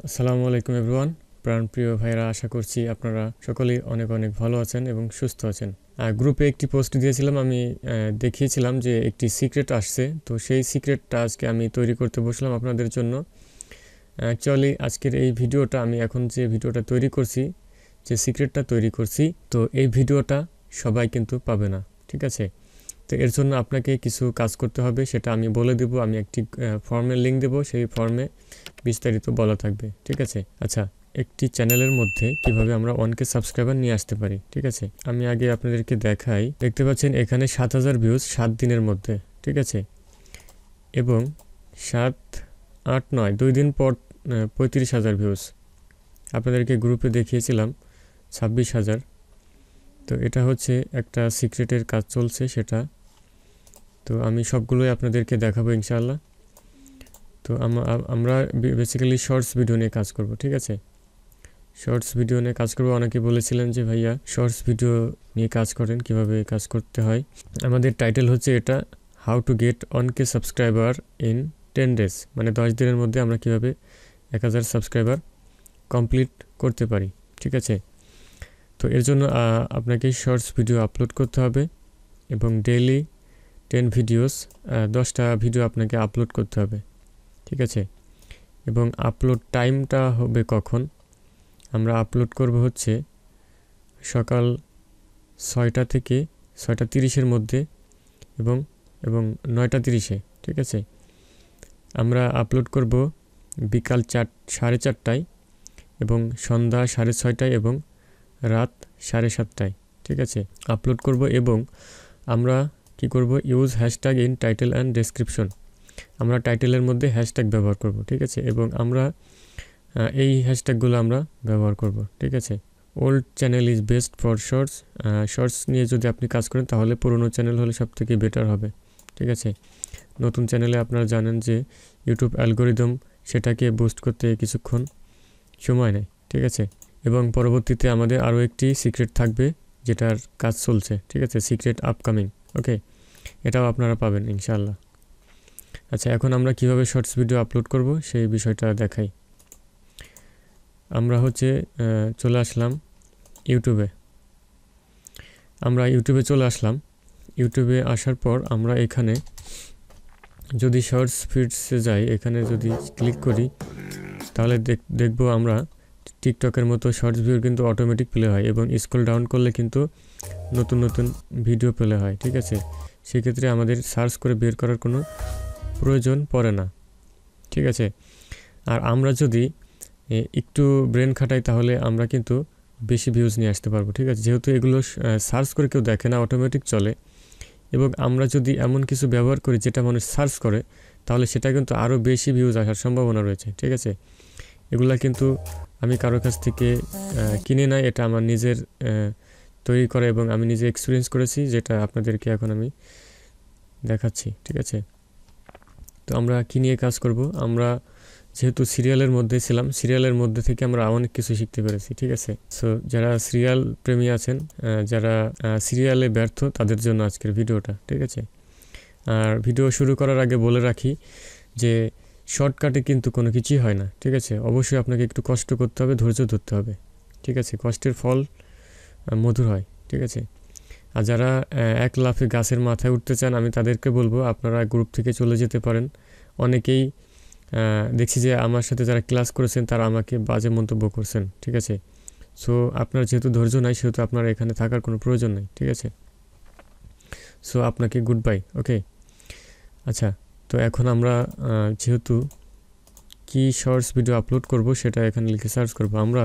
আসসালামু আলাইকুম এভরিওয়ান। প্রাণপ্রিয় ভাইরা, আশা করছি আপনারা সকলেই অনেক অনেক ভালো আছেন এবং সুস্থ আছেন। গ্রুপে একটি পোস্ট দিয়েছিলাম, আমি দেখিয়েছিলাম যে একটি সিক্রেট আসছে। তো সেই সিক্রেটটা আজকে আমি তৈরি করতে বসলাম আপনাদের জন্য। অ্যাকচুয়ালি আজকের এই ভিডিওটা, আমি এখন যে ভিডিওটা তৈরি করছি, যে সিক্রেটটা তৈরি করছি, তো এই ভিডিওটা সবাই কিন্তু পাবে না, ঠিক আছে? তো এর জন্য আপনাকে কিছু কাজ করতে হবে, সেটা আমি বলে দেব। আমি একটি ফর্মের লিঙ্ক দেব, সেই ফর্মে বিস্তারিত বলা থাকবে, ঠিক আছে? আচ্ছা, একটি চ্যানেলের মধ্যে কিভাবে আমরা 1K সাবস্ক্রাইবার নিয়ে আসতে পারি, ঠিক আছে? আমি আগে আপনাদেরকে দেখাই। দেখতে পাচ্ছেন এখানে 7000 ভিউজ 7 দিনের মধ্যে, ঠিক আছে? এবং 7, 8, 9 2 দিন পর 35,000 ভিউজ। আপনাদেরকে গ্রুপে দেখিয়েছিলাম 26,000। তো এটা হচ্ছে একটা সিক্রেটের কাজ চলছে, সেটা তো আমি সবগুলোই আপনাদেরকে দেখাবো ইনশাআল্লাহ। তো আমরা বেসিক্যালি শর্টস ভিডিও নিয়ে কাজ করব, ঠিক আছে? শর্টস ভিডিও নিয়ে কাজ করব। অনেকে বলেছিলেন যে ভাইয়া শর্টস ভিডিও নিয়ে কাজ করেন, কিভাবে কাজ করতে হয়। আমাদের টাইটেল হচ্ছে এটা, how to get 1K subscriber in 10 days, মানে 10 দিনের মধ্যে আমরা কিভাবে 1000 সাবস্ক্রাইবার কমপ্লিট করতে পারি, ঠিক আছে? তো এর জন্য আপনাকে শর্টস ভিডিও আপলোড করতে হবে এবং ডেইলি 10 ভিডিওস, 10টা ভিডিও আপনাকে আপলোড করতে হবে, ঠিক আছে? এবং আপলোড টাইমটা হবে কখন? আমরা আপলোড করব হচ্ছে সকাল 6টা থেকে 6:30-এর মধ্যে এবং 9:30-এ, ঠিক আছে? আমরা আপলোড করব বিকাল 4:30টায় এবং সন্ধ্যা 6:30টায় এবং রাত 7:30টায়, ঠিক আছে? আপলোড করব এবং আমরা কি করব, use hashtag in title and description. আমরা টাইটেলের মধ্যে হ্যাশট্যাগ ব্যবহার করব, ঠিক আছে? এবং আমরা এই হ্যাশট্যাগুলো আমরা ব্যবহার করব, ঠিক আছে? Old channel is best for shorts. Shorts নিয়ে যদি আপনি কাজ করেন তাহলে পুরনো চ্যানেল হলে সবথেকে বেটার হবে, ঠিক আছে? নতুন চ্যানেলে আপনারা জানেন যে ইউটিউব অ্যালগোরিদম সেটাকে বুস্ট করতে কিছুক্ষণ সময় নেয়, ঠিক আছে? এবং পরবর্তীতে আমাদের আরও একটি সিক্রেট থাকবে, যেটার কাজ চলছে, ঠিক আছে? সিক্রেট আপকামিং, ওকে? এটাও আপনারা পাবেন ইনশাআল্লাহ। আচ্ছা, এখন আমরা কিভাবে শর্টস ভিডিও আপলোড করব সেই বিষয়টা দেখাই। আমরা হচ্ছে চলে আসলাম ইউটিউবে। আমরা ইউটিউবে চলে আসলাম। ইউটিউবে আসার পর আমরা এখানে যদি শর্টস ফিডসে যাই, এখানে যদি ক্লিক করি তাহলে দেখব আমরা টিকটকের মতো শর্টস ভিডিও কিন্তু অটোমেটিক প্লে হয় এবং স্ক্রল ডাউন করলে কিন্তু নতুন নতুন ভিডিও প্লে হয়, ঠিক আছে? সেক্ষেত্রে আমাদের সার্চ করে বের করার কোনো প্রয়োজন পড়ে না, ঠিক আছে? আর আমরা যদি একটু ব্রেন খাটাই তাহলে আমরা কিন্তু বেশি ভিউজ নিয়ে আসতে পারবো, ঠিক আছে? যেহেতু এগুলো সার্চ করে কেউ দেখে না, অটোমেটিক চলে। এবং আমরা যদি এমন কিছু ব্যবহার করি যেটা মানুষ সার্চ করে, তাহলে সেটা কিন্তু আরও বেশি ভিউজ আসার সম্ভাবনা রয়েছে, ঠিক আছে? এগুলা কিন্তু আমি কারোর কাছ থেকে কিনে নাই, এটা আমার নিজের তৈরি করা এবং আমি নিজে এক্সপিরিয়েন্স করেছি, যেটা আপনাদেরকে এখন আমি দেখাচ্ছি, ঠিক আছে? তো আমরা কী নিয়ে কাজ করব? আমরা যেহেতু সিরিয়ালের মধ্যে ছিলাম, সিরিয়ালের মধ্যে থেকে আমরা অনেক কিছু শিখতে পেরেছি, ঠিক আছে? সো যারা সিরিয়াল প্রেমী আছেন, যারা সিরিয়ালে ব্যর্থ, তাদের জন্য আজকের ভিডিওটা, ঠিক আছে? আর ভিডিও শুরু করার আগে বলে রাখি যে শর্টকাটে কিন্তু কোনো কিছুই হয় না, ঠিক আছে? অবশ্যই আপনাকে একটু কষ্ট করতে হবে, ধৈর্য ধরতে হবে, ঠিক আছে? কষ্টের ফল মধুর হয়, ঠিক আছে? আর যারা এক লাফে গাছের মাথায় উঠতে চান, আমি তাদেরকে বলবো আপনারা গ্রুপ থেকে চলে যেতে পারেন। অনেকেই দেখছি যে আমার সাথে যারা ক্লাস করেছেন তারা আমাকে বাজে মন্তব্য করছেন, ঠিক আছে? সো আপনার যেহেতু ধৈর্য নাই, সেহেতু আপনার এখানে থাকার কোনো প্রয়োজন নেই, ঠিক আছে? সো আপনাকে গুড বাই, ওকে? আচ্ছা, তো এখন আমরা যেহেতু কি শর্টস ভিডিও আপলোড করব সেটা এখানে লিখে সার্চ করব। আমরা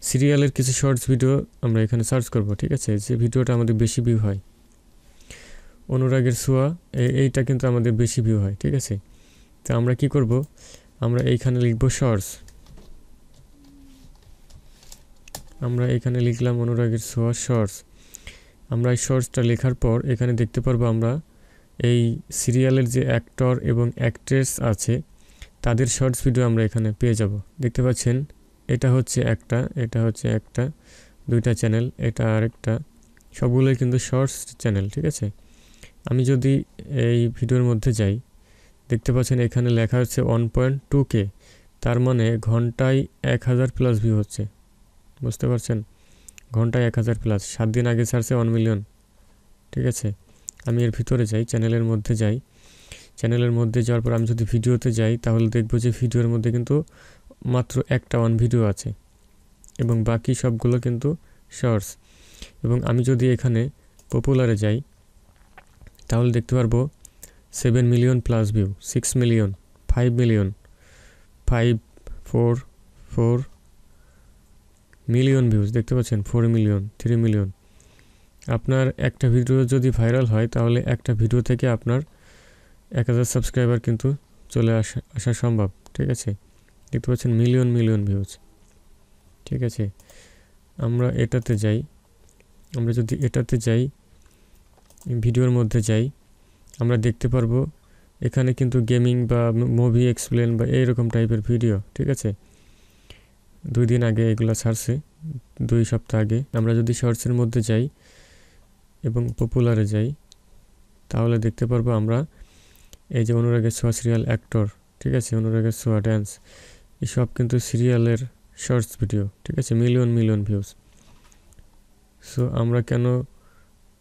সিরিয়ালের কিছু শর্টস ভিডিও আমরা এখানে সার্চ করব, ঠিক আছে? যে ভিডিওটা আমাদের বেশি ভিউ হয়, অনুরাগের ছোঁয়া, এইটা কিন্তু আমাদের বেশি ভিউ হয়, ঠিক আছে? তো আমরা কি করব, আমরা এইখানে লিখব শর্টস। আমরা এখানে লিখলাম অনুরাগের ছোঁয়া শর্টস। আমরা এই শর্টসটা লেখার পর এখানে দেখতে পারবো আমরা এই সিরিয়ালের যে অ্যাক্টর এবং অ্যাক্ট্রেস আছে তাদের শর্টস ভিডিও আমরা এখানে পেয়ে যাব। দেখতে পাচ্ছেন এটা হচ্ছে একটা, এটা হচ্ছে একটা, দুইটা চ্যানেল, এটা আরেকটা, সবগুলোই কিন্তু শর্টস চ্যানেল, ঠিক আছে? আমি যদি এই ভিডিওর মধ্যে যাই, দেখতে পাচ্ছেন এখানে লেখা হচ্ছে 1.2K, তার মানে ঘন্টায় 1000 প্লাস ভিউ হচ্ছে, বুঝতে পারছেন? ঘন্টায় 1000 প্লাস, 7 দিন আগে ছাড়ছে 1 মিলিয়ন। ঠিক আছে, আমি এর ভিতরে যাই, চ্যানেলের মধ্যে যাই। চ্যানেলের মধ্যে যাওয়ার পর আমি যদি ভিডিওতে যাই তাহলে দেখবো যে ভিডিওর মধ্যে কিন্তু মাত্র একটা ওয়ান ভিডিও আছে এবং বাকি সবগুলো কিন্তু শর্টস। এবং আমি যদি এখানে পপুলারে যাই তাহলে দেখতে পারবো 7 million plus view, 6 million, 5 million, 5, 4, 4 million views দেখতে পাচ্ছেন, 4 মিলিয়ন, 3 মিলিয়ন। আপনার একটা ভিডিও যদি ভাইরাল হয় তাহলে একটা ভিডিও থেকে আপনার 1000 সাবস্ক্রাইবার কিন্তু চলে আসা সম্ভব। ঠিক আছে, দেখতে পাচ্ছেন মিলিয়ন মিলিয়ন ভিউজ। ঠিক আছে, আমরা এটাতে যাই। আমরা যদি এটাতে যাই, ভিডিওর মধ্যে যাই, আমরা দেখতে পারবো এখানে কিন্তু গেমিং বা মুভি এক্সপ্লেন বা এইরকম টাইপের ভিডিও। ঠিক আছে, 2 দিন আগে এগুলো ছাড়ছে, 2 সপ্তাহ আগে। আমরা যদি শর্টসের মধ্যে যাই এবং পপুলারে যাই তাহলে দেখতে পারবো আমরা এই যে অনুরাগের ছোঁয়া সিরিয়াল অ্যাক্টর। ঠিক আছে, অনুরাগের ছোঁয়া ড্যান্স, এসব কিন্তু সিরিয়ালের শর্টস ভিডিও। ঠিক আছে, মিলিয়ন মিলিয়ন ভিউজ। সো আমরা কেন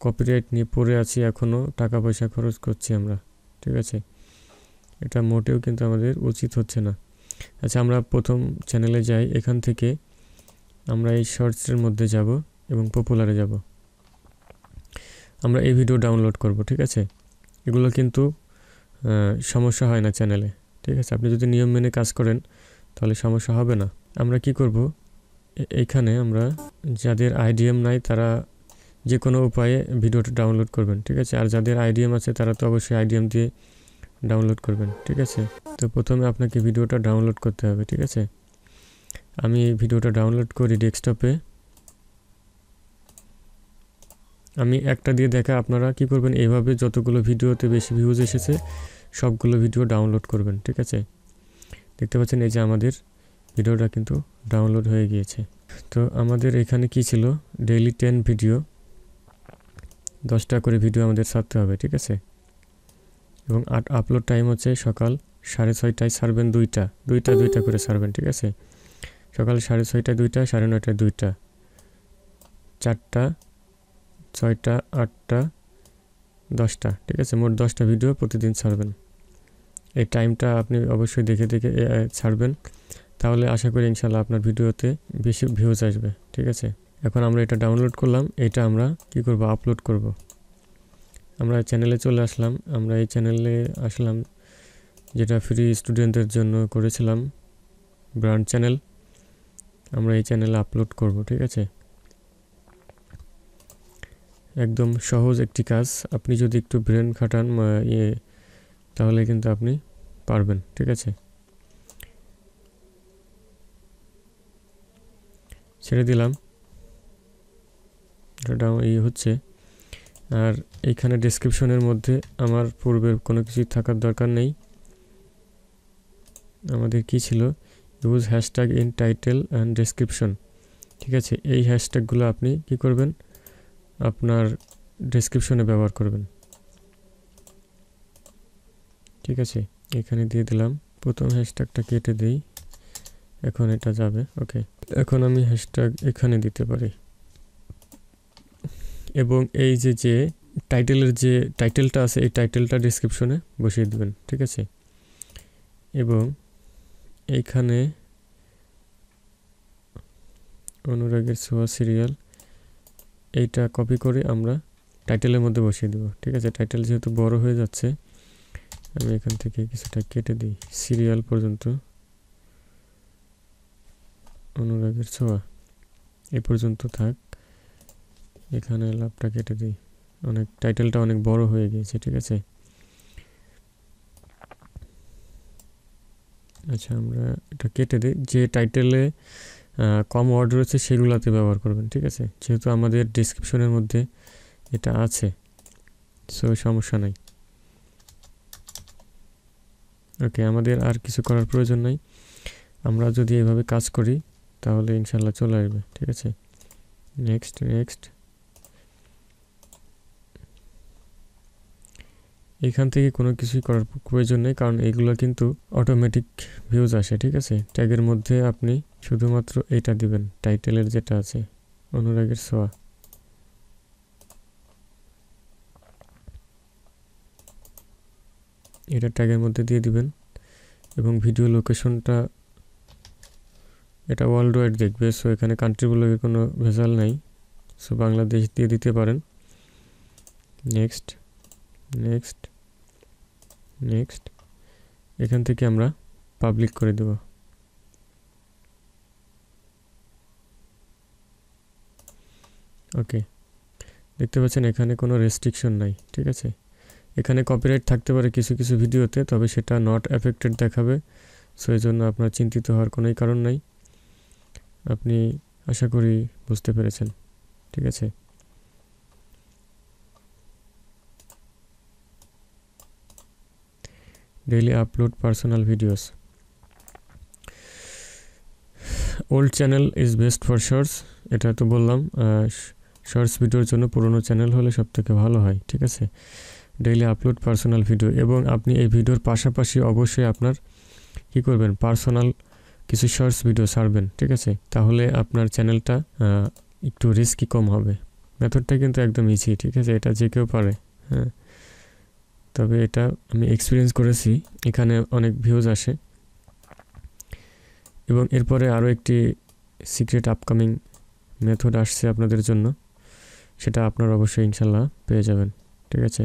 কপিরাইট নিয়ে পড়ে আছি, এখনও টাকা পয়সা খরচ করছি আমরা? ঠিক আছে, এটা মোটেও কিন্তু আমাদের উচিত হচ্ছে না। আচ্ছা, আমরা প্রথম চ্যানেলে যাই, এখান থেকে আমরা এই শর্টসের মধ্যে যাব এবং পপুলারে যাব। আমরা এই ভিডিও ডাউনলোড করব। ঠিক আছে, এগুলো কিন্তু সমস্যা হয় না চ্যানেলে। ঠিক আছে, আপনি যদি নিয়ম মেনে কাজ করেন তাহলে সমস্যা হবে না। আমরা কি করব, এইখানে আমরা যাদের আইডিএম নাই তারা যে কোনো উপায়ে ভিডিওটা ডাউনলোড করবেন। ঠিক আছে, আর যাদের আইডিএম আছে তারা তো অবশ্যই আইডিএম দিয়ে ডাউনলোড করবেন। ঠিক আছে, তো প্রথমে আপনাকে ভিডিওটা ডাউনলোড করতে হবে। ঠিক আছে, আমি এই ভিডিওটা ডাউনলোড করি ডেস্কটপে। আমি একটা দিয়ে দেখা, আপনারা কি করবেন, এইভাবে যতগুলো ভিডিওতে বেশি ভিউজ এসেছে সবগুলো ভিডিও ডাউনলোড করবেন। ঠিক আছে, দেখতে পাচ্ছেন এই যে আমাদের ভিডিওটা কিন্তু ডাউনলোড হয়ে গিয়েছে। তো আমাদের এখানে কি ছিল, ডেইলি 10 ভিডিও, 10টা করে ভিডিও আমাদের ছাড়তে হবে। ঠিক আছে, এবং আপলোড টাইম হচ্ছে সকাল 6:30টায় ছাড়বেন, দুইটা করে ছাড়বেন। ঠিক আছে, সকাল 6:30টায় 2টা, 9:30টায় 2টা, 4টা, 6টা, 8টা, 10টা। ঠিক আছে, মোট 10টা ভিডিও প্রতিদিন ছাড়বেন। এই টাইমটা আপনি অবশ্যই দেখে দেখে ছাড়বেন, তাহলে আশা করি ইনশাল্লাহ আপনার ভিডিওতে বেশি ভিউজ আসবে। ঠিক আছে, এখন আমরা এটা ডাউনলোড করলাম, এটা আমরা কি করব, আপলোড করব। আমরা চ্যানেলে চলে আসলাম। আমরা এই চ্যানেলে আসলাম যেটা ফ্রি স্টুডেন্টদের জন্য করেছিলাম, ব্র্যান্ড চ্যানেল। আমরা এই চ্যানেলে আপলোড করব। ঠিক আছে, একদম সহজ একটি কাজ, আপনি যদি একটু ব্রেন খাটান তাহলে কিন্তু আপনি পারবেন। ঠিক আছে, ছেড়ে দিলাম, এটা হচ্ছে। আর এইখানে ডেসক্রিপশনের মধ্যে আমার পূর্বের কোনো কিছু থাকার দরকার নেই। আমাদের কি ছিল, use hashtag in title and description. ঠিক আছে, এই হ্যাশট্যাগুলো আপনি কি করবেন, আপনার ডেসক্রিপশনে ব্যবহার করবেন। ঠিক আছে, এখানে দিয়ে দিলাম, প্রথম হ্যাশট্যাগটা কেটে দিই, এখন এটা যাবে। ওকে, এখন আমি হ্যাশট্যাগ এখানে দিতে পারি এবং এই যে টাইটেলের যে টাইটেলটা আছে এই টাইটেলটা ডেসক্রিপশনে বসিয়ে দেবেন। ঠিক আছে, এবং এইখানে অনুরাগের ছোঁয়া সিরিয়াল এইটা কপি করে আমরা টাইটেলের মধ্যে বসিয়ে দেব। ঠিক আছে, টাইটেল যেহেতু বড় হয়ে যাচ্ছে আমি এখান থেকে কিছুটা কেটে দিই, সিরিয়াল পর্যন্ত, অনুরাগের ছোঁয়া এই পর্যন্ত থাক, এখানে লাভটা কেটে দিই, টাইটেলটা অনেক বড় হয়ে গিয়েছে। ঠিক আছে, আচ্ছা আমরা এটা কেটে দিই, যে টাইটেলে কম ওয়ার্ড রয়েছে সেগুলোতে ব্যবহার করবেন। ঠিক আছে, যেহেতু আমাদের ডেসক্রিপশনের মধ্যে এটা আছে, সো সমস্যা নাই। ওকে, আমাদের আর কিছু করার প্রয়োজন নাই, আমরা যদি এভাবে কাজ করি তাহলে ইনশাল্লাহ চলে আসবে। ঠিক আছে, নেক্সট। এখান থেকে কোনো কিছুই করার প্রয়োজন নেই, কারণ এগুলো কিন্তু অটোমেটিক ভিউজ আসে। ঠিক আছে, ট্যাগের মধ্যে আপনি শুধুমাত্র এটা দিবেন, টাইটেলের যেটা আছে অনুরাগের ছোঁয়া, এটা ট্যাগের মধ্যে দিয়ে দিবেন এবং ভিডিও লোকেশনটা এটা ওয়ার্ল্ড ওয়াইড দেখবে। সো এখানে কান্ট্রিগুলোর কোনো ভেজাল নাই, সো বাংলাদেশ দিয়ে দিতে পারেন। নেক্সট নেক্সট নেক্সট, এখান থেকে আমরা পাবলিক করে দেব। ওকে, দেখতে পাচ্ছেন এখানে কোনো রেস্ট্রিকশন নাই। ঠিক আছে, এখানে কপিরাইট থাকতে পারে কিছু কিছু ভিডিওতে, তবে সেটা নট এফেক্টেড দেখাবে। সো এই জন্য আপনার চিন্তিত হওয়ার কোনোই কারণ নাই। আপনি আশা করি বুঝতে পেরেছেন। ঠিক আছে, daily upload personal videos. Old channel is best for shorts, এটা তো বললাম। শর্টস ভিডিওর জন্য পুরনো চ্যানেল হলে সবথেকে ভালো হয়। ঠিক আছে, ডেইলি আপলোড পার্সোনাল ভিডিও, এবং আপনি এই ভিডিওর পাশাপাশি অবশ্যই আপনার কি করবেন, পার্সোনাল কিছু শর্টস ভিডিও ছাড়বেন। ঠিক আছে, তাহলে আপনার চ্যানেলটা একটু রিস্কি কম হবে। মেথডটা কিন্তু একদম ইজি। ঠিক আছে, এটা যে কেউ পারে। হ্যাঁ, তবে এটা আমি এক্সপিরিয়েন্স করেছি, এখানে অনেক ভিউজ আসে। এবং এরপরে আরও একটি সিক্রেট আপকামিং মেথড আসছে আপনাদের জন্য, সেটা আপনারা অবশ্যই ইনশাল্লাহ পেয়ে যাবেন। ঠিক আছে,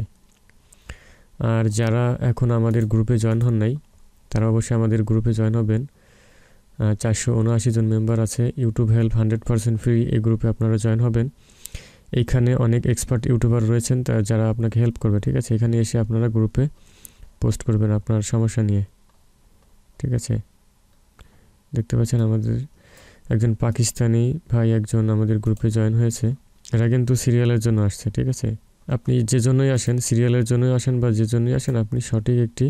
আর যারা এখন আমাদের গ্রুপে জয়েন হন নাই, তারা অবশ্যই আমাদের গ্রুপে জয়েন হবেন। 479 জন মেম্বার আছে। ইউটিউব হেল্প 100% ফ্রি, এই গ্রুপে আপনারা জয়েন হবেন। এইখানে অনেক এক্সপার্ট ইউটিউবার রয়েছেন যারা আপনাকে হেল্প করবে। ঠিক আছে, এখানে এসে আপনারা গ্রুপে পোস্ট করবেন আপনার সমস্যা নিয়ে। ঠিক আছে, দেখতে পাচ্ছেন আমাদের একজন পাকিস্তানি ভাই একজন আমাদের গ্রুপে জয়েন হয়েছে। এরা কিন্তু সিরিয়ালের জন্য আসছে। ঠিক আছে, আপনি যে জন্যই আসেন, সিরিয়ালের জন্যই আসেন বা যে জন্যই আসেন, আপনি সঠিক একটি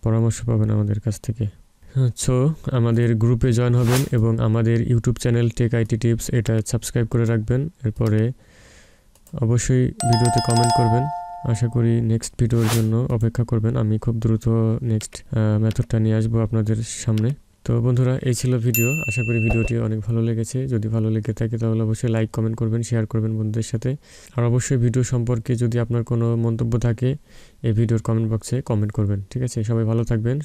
পরামর্শ পাবেন আমাদের কাছ থেকে। সো আমাদের গ্রুপে জয়েন হবেন এবং আমাদের YouTube channel tech IT tips এটা সাবস্ক্রাইব করে রাখবেন। এরপরে অবশ্যই ভিডিওতে কমেন্ট করবেন। আশা করি নেক্সট ভিডিওর জন্য অপেক্ষা করবেন। আমি খুব দ্রুত নেক্সট মেথডটা নিয়ে আসবো আপনাদের সামনে। তো বন্ধুরা, এই ছিল ভিডিও। আশা করি ভিডিওটি অনেক ভালো লেগেছে। যদি ভালো লেগে থাকে তাহলে অবশ্যই লাইক কমেন্ট করবেন, শেয়ার করবেন বন্ধুদের সাথে। আর অবশ্যই ভিডিও সম্পর্কে যদি আপনার কোনো মন্তব্য থাকে এই ভিডিওর কমেন্ট বক্সে কমেন্ট করবেন। ঠিক আছে, সবাই ভালো থাকবেন।